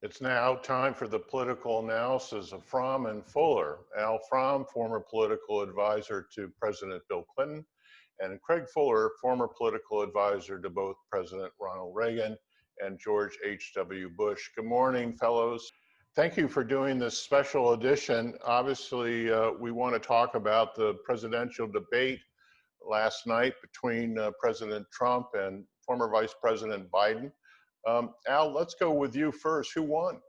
It's now time for the political analysis of Fromm and Fuller. Al Fromm, former political advisor to President Bill Clinton, and Craig Fuller, former political advisor to both President Ronald Reagan and George H.W. Bush. Good morning, fellows. Thank you for doing this special edition. Obviously, we want to talk about the presidential debate last night between President Trump and former Vice President Biden. Al, let's go with you first. Who won?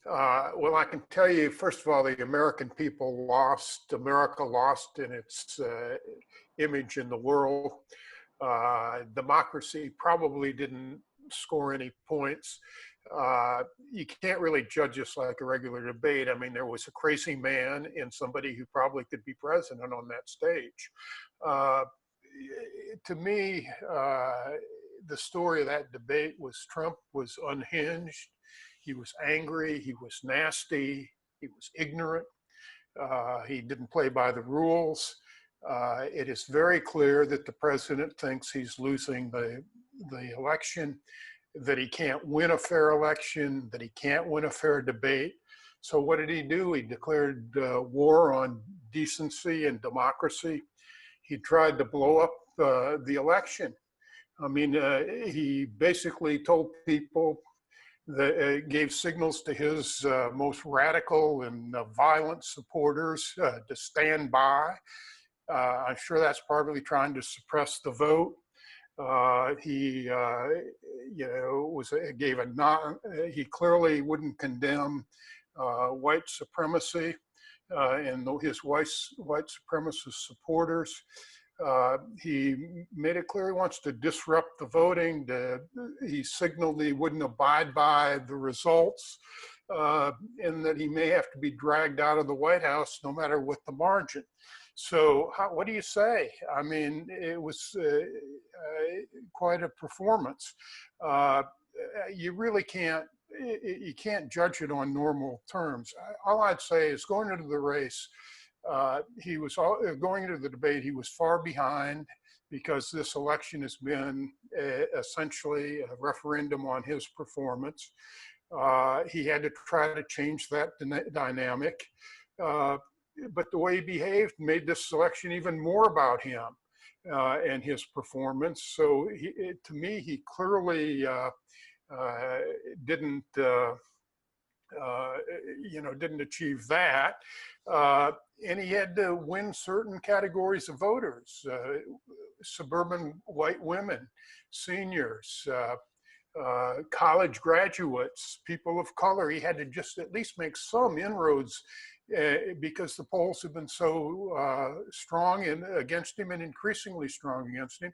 Well, I can tell you, first of all, the American people lost. America lost in its image in the world. Democracy probably didn't score any points. You can't really judge this like a regular debate. I mean, there was a crazy man and somebody who probably could be president on that stage. To me, the story of that debate was Trump was unhinged. He was angry. He was nasty. He was ignorant. He didn't play by the rules. It is very clear that the president thinks he's losing the election, that he can't win a fair election, that he can't win a fair debate. So what did he do? He declared war on decency and democracy. He tried to blow up the election. I mean, he basically told people that gave signals to his most radical and violent supporters to stand by. I'm sure that's probably trying to suppress the vote. He, he clearly wouldn't condemn white supremacy and his white supremacist supporters. He made it clear he wants to disrupt the voting. He signaled he wouldn't abide by the results and that he may have to be dragged out of the White House no matter what the margin. So what do you say? I mean, it was quite a performance. You really can't judge it on normal terms. All I'd say is going into the race, he was going into the debate, he was far behind because this election has been essentially a referendum on his performance. He had to try to change that dynamic. But the way he behaved made this election even more about him and his performance. So to me, he clearly didn't achieve that. And he had to win certain categories of voters, suburban white women, seniors, college graduates, people of color. He had to just at least make some inroads because the polls have been so strong against him and increasingly strong against him.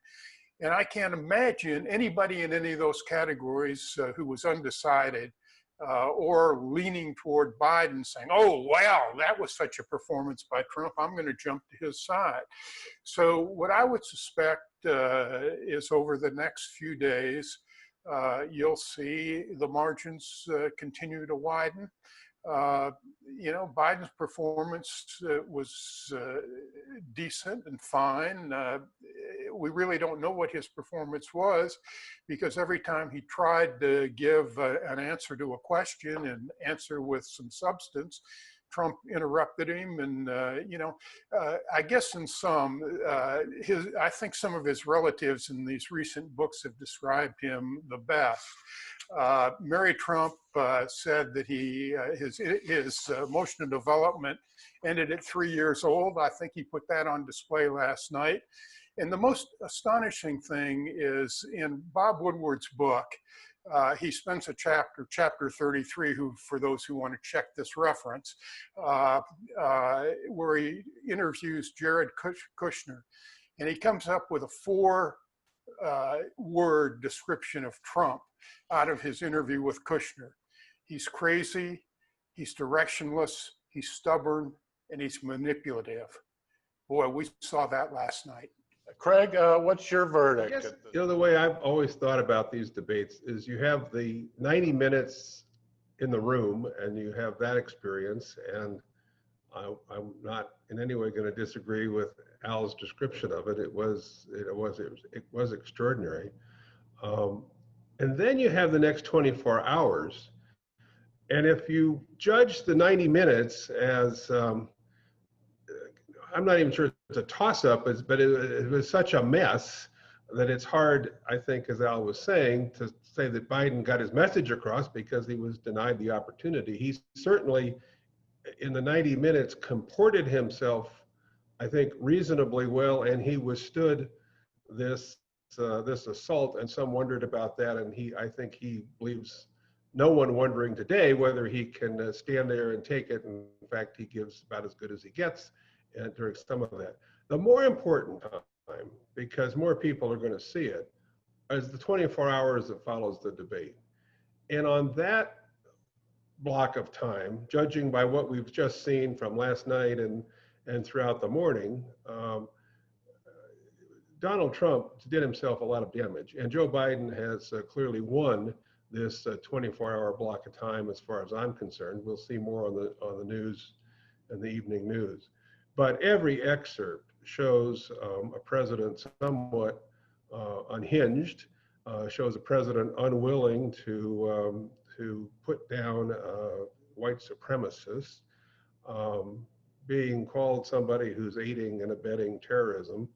And I can't imagine anybody in any of those categories who was undecided or leaning toward Biden saying, oh, wow, that was such a performance by Trump, I'm going to jump to his side. So what I would suspect is over the next few days, you'll see the margins continue to widen. Biden's performance was decent and fine. We really don't know what his performance was because every time he tried to give an answer to a question and answer with some substance, Trump interrupted him. And, I guess in some, I think some of his relatives in these recent books have described him the best. Mary Trump said that his motion of development ended at 3 years old. I think he put that on display last night. And the most astonishing thing is in Bob Woodward's book, he spends a chapter 33, for those who want to check this reference, where he interviews Jared Kushner. And he comes up with a 4-word description of Trump out of his interview with Kushner. He's crazy, he's directionless, he's stubborn, and he's manipulative. Boy, we saw that last night. Craig, what's your verdict? I guess, the way I've always thought about these debates is you have the 90 minutes in the room and you have that experience. And I'm not in any way going to disagree with Al's description of it. It was extraordinary. And then you have the next 24 hours And if you judge the 90 minutes as, I'm not even sure it's a toss-up, but it was such a mess that it's hard, I think, as Al was saying, to say that Biden got his message across because he was denied the opportunity. He certainly, in the 90 minutes, comported himself, I think, reasonably well, and he withstood this this assault, and some wondered about that, and I think he believes no one wondering today whether he can stand there and take it. In fact, he gives about as good as he gets during some of that. The more important time, because more people are going to see it, is the 24 hours that follows the debate. And on that block of time, judging by what we've just seen from last night and throughout the morning, Donald Trump did himself a lot of damage, and Joe Biden has clearly won this 24-hour block of time, as far as I'm concerned. We'll see more on the news and the evening news, but every excerpt shows a president somewhat unhinged, shows a president unwilling to put down white supremacists, being called somebody who's aiding and abetting terrorism.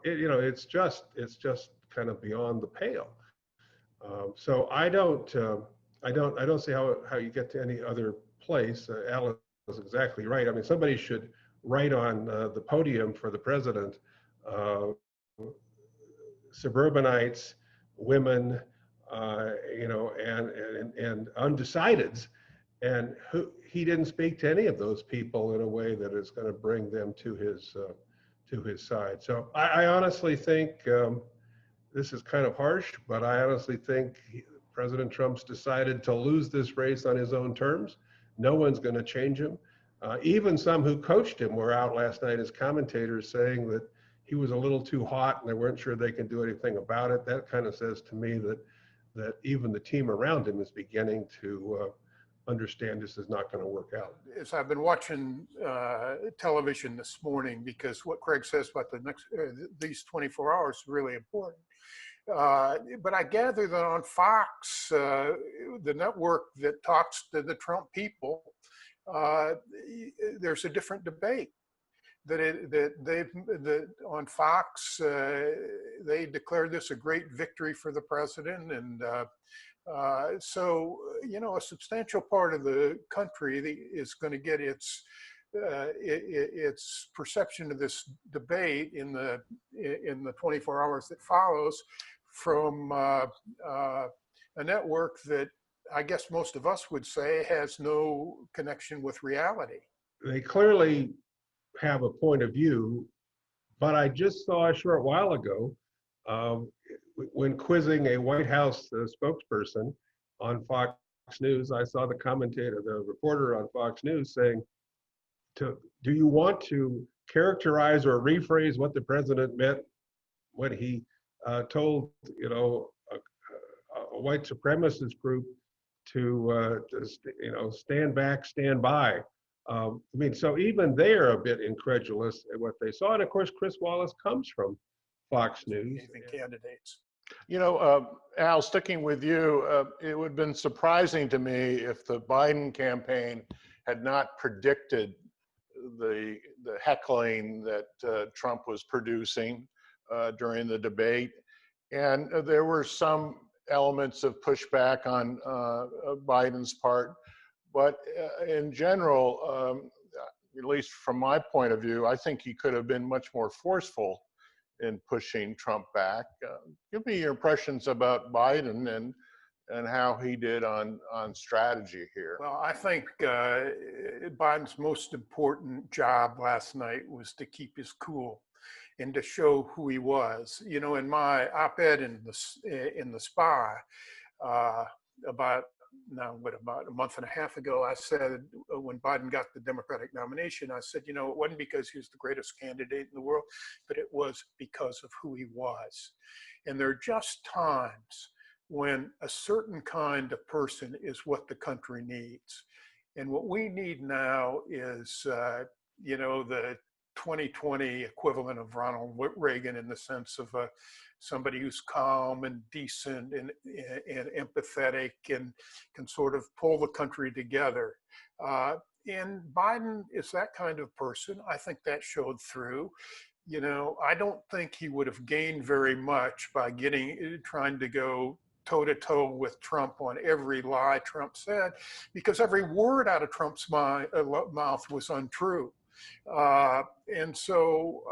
It's just kind of beyond the pale. So I don't see how you get to any other place. Alice is exactly right. I mean, somebody should write on the podium for the president, suburbanites, women, and undecideds, and he didn't speak to any of those people in a way that is going to bring them to his side. So I honestly think this is kind of harsh, but I honestly think President Trump's decided to lose this race on his own terms. No one's going to change him. Even some who coached him were out last night as commentators saying that he was a little too hot and they weren't sure they can do anything about it. That kind of says to me that even the team around him is beginning to understand this is not going to work out. As I've been watching television this morning, because what Craig says about these 24 hours is really important. But I gather that on Fox, the network that talks to the Trump people, there's a different debate. That on Fox, they declared this a great victory for the president, and so a substantial part of the country is going to get its perception of this debate in the 24 hours that follows from a network that I guess most of us would say has no connection with reality. They clearly have a point of view, but I just saw a short while ago when quizzing a White House spokesperson on Fox News, I saw the reporter on Fox News saying, do you want to characterize or rephrase what the president meant when he told a white supremacist group to stand back, stand by? I mean, so even they're a bit incredulous at what they saw. And of course, Chris Wallace comes from Fox News. Candidates. Al, sticking with you, it would have been surprising to me if the Biden campaign had not predicted the heckling that Trump was producing during the debate. And there were some elements of pushback on Biden's part. But in general, at least from my point of view, I think he could have been much more forceful in pushing Trump back. Give me your impressions about Biden and how he did on strategy here. Well, I think Biden's most important job last night was to keep his cool and to show who he was. In my op-ed in the SPY about a month and a half ago, I said, when Biden got the Democratic nomination, I said, it wasn't because he was the greatest candidate in the world, but it was because of who he was. And there are just times when a certain kind of person is what the country needs. And what we need now is, the 2020 equivalent of Ronald Reagan in the sense of somebody who's calm and decent and empathetic and can sort of pull the country together. And Biden is that kind of person. I think that showed through. You know, I don't think he would have gained very much by trying to go toe to toe with Trump on every lie Trump said, because every word out of Trump's mouth was untrue. And so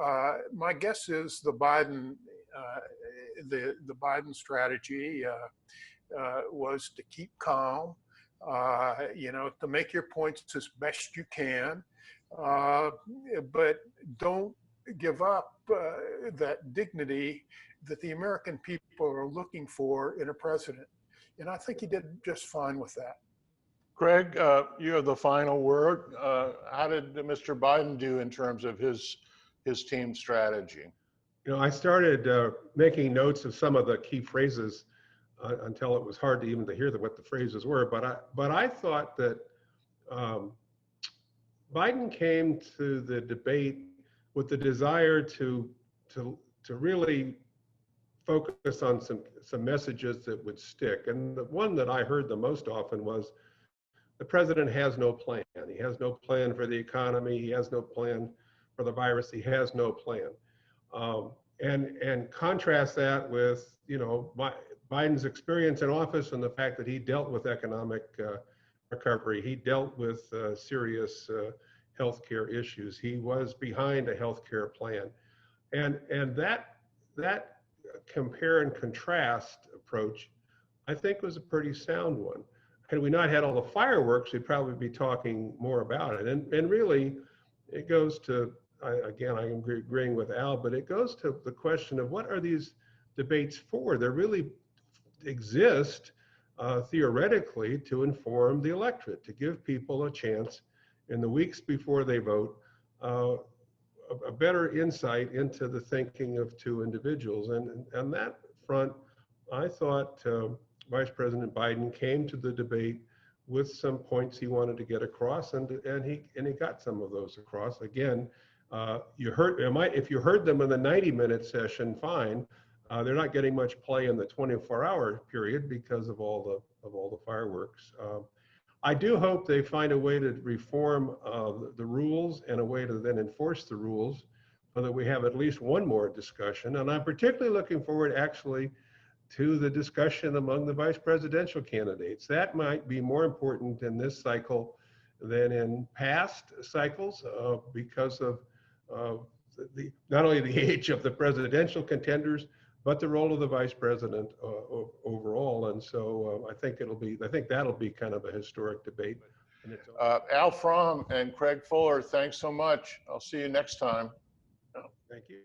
my guess is the Biden strategy was to keep calm, you know, to make your points as best you can, but don't give up that dignity that the American people are looking for in a president. And I think he did just fine with that. Craig, you have the final word. How did Mr. Biden do in terms of his team strategy? You know, I started making notes of some of the key phrases until it was hard to even to hear what the phrases were. But I thought that Biden came to the debate with the desire to really focus on some messages that would stick. And the one that I heard the most often was, the president has no plan. He has no plan for the economy. He has no plan for the virus. He has no plan. And contrast that with, you know, Biden's experience in office and the fact that he dealt with economic recovery. He dealt with serious healthcare issues. He was behind a healthcare plan. And that compare and contrast approach, I think, was a pretty sound one. Had we not had all the fireworks, we'd probably be talking more about it. And really, it goes to, again, I'm agreeing with Al, but it goes to the question of what are these debates for? They really exist theoretically to inform the electorate, to give people a chance in the weeks before they vote, a better insight into the thinking of two individuals. And on that front, I thought Vice President Biden came to the debate with some points he wanted to get across, and he got some of those across. Again, if you heard them in the 90-minute session, fine. They're not getting much play in the 24-hour period because of all the fireworks. I do hope they find a way to reform the rules and a way to then enforce the rules so that we have at least one more discussion. And I'm particularly looking forward, actually, to the discussion among the vice presidential candidates. That might be more important in this cycle than in past cycles because of not only the age of the presidential contenders, but the role of the vice president overall. And so I think that'll be kind of a historic debate. Al Fromm and Craig Fuller, thanks so much. I'll see you next time. Thank you.